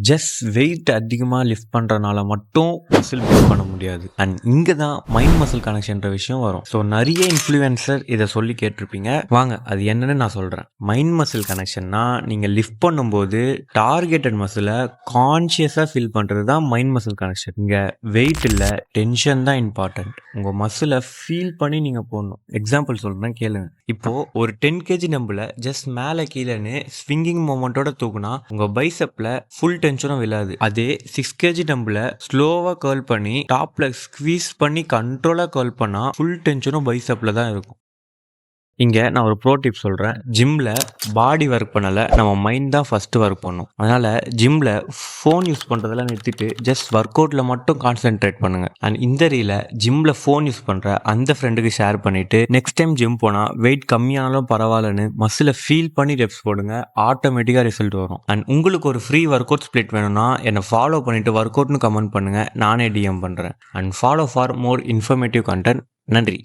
Just wait அதிகமாக lift பண்ணுறனால மட்டும் மசில் பில்ட் பண்ண முடியாது. அண்ட் இங்கே தான் மைண்ட் மசில் கனெக்ஷன்ற விஷயம் வரும். ஸோ நிறைய இன்ஃப்ளூயன்சர் இதை சொல்லி கேட்டிருப்பீங்க. வாங்க அது என்னன்னு நான் சொல்கிறேன். மைண்ட் மசில் கனெக்ஷன்னா நீங்கள் லிஃப்ட் பண்ணும்போது டார்கெட்டட் மசிலை கான்ஷியஸாக ஃபீல் பண்ணுறது தான் மைண்ட் மசில் கனெக்ஷன். இங்கே வெயிட் இல்லை, டென்ஷன் தான் இம்பார்ட்டன்ட். உங்கள் மசிலை ஃபீல் பண்ணி நீங்கள் போடணும். எக்ஸாம்பிள் சொல்கிறேன் கேளுங்க. இப்போது ஒரு 10 kg நம்பல ஜஸ்ட் மேலே கீழேன்னு ஸ்விங்கிங் மூமெண்ட்டோட தூக்குனா உங்கள் பைசப்பில் ஃபுல் டென்ஷனும் விழாது. அதே 6 kg டம்பில் ஸ்லோவாக கர்ல் பண்ணி டாப்ல ஸ்குவீஸ் பண்ணி கண்ட்ரோலாக கர்ல் பண்ணால் ஃபுல் டென்ஷனும் பைசப்பில் தான் இருக்கும். இங்கே நான் ஒரு ப்ரோ டிப் சொல்கிறேன். ஜிம்மில் பாடி ஒர்க் பண்ணலை, நம்ம மைண்ட் தான் ஃபஸ்ட்டு ஒர்க் பண்ணணும். அதனால் ஜிம்மில் ஃபோன் யூஸ் பண்ணுறதெல்லாம் நிறுத்திட்டு ஜஸ்ட் ஒர்க் அவுட்டில் மட்டும் கான்சென்ட்ரேட் பண்ணுங்கள். அண்ட் இந்த ரீல ஜிம்மில் ஃபோன் யூஸ் பண்ணுற அந்த ஃப்ரெண்டுக்கு ஷேர் பண்ணிவிட்டு நெக்ஸ்ட் டைம் ஜிம் போனால் வெயிட் கம்மியானாலும் பரவாயில்லன்னு மசிலை ஃபீல் பண்ணி ரெப்ஸ் போடுங்க. ஆட்டோமேட்டிக்காக ரிசல்ட் வரும். அண்ட் உங்களுக்கு ஒரு ஃப்ரீ ஒர்க் அவுட் ஸ்ப்ளிட் வேணும்னா என்னை ஃபாலோ பண்ணிவிட்டு ஒர்க் அவுட்னு கமெண்ட் பண்ணுங்கள், நானே டிஎம் பண்ணுறேன். And follow for more informative content. நன்றி.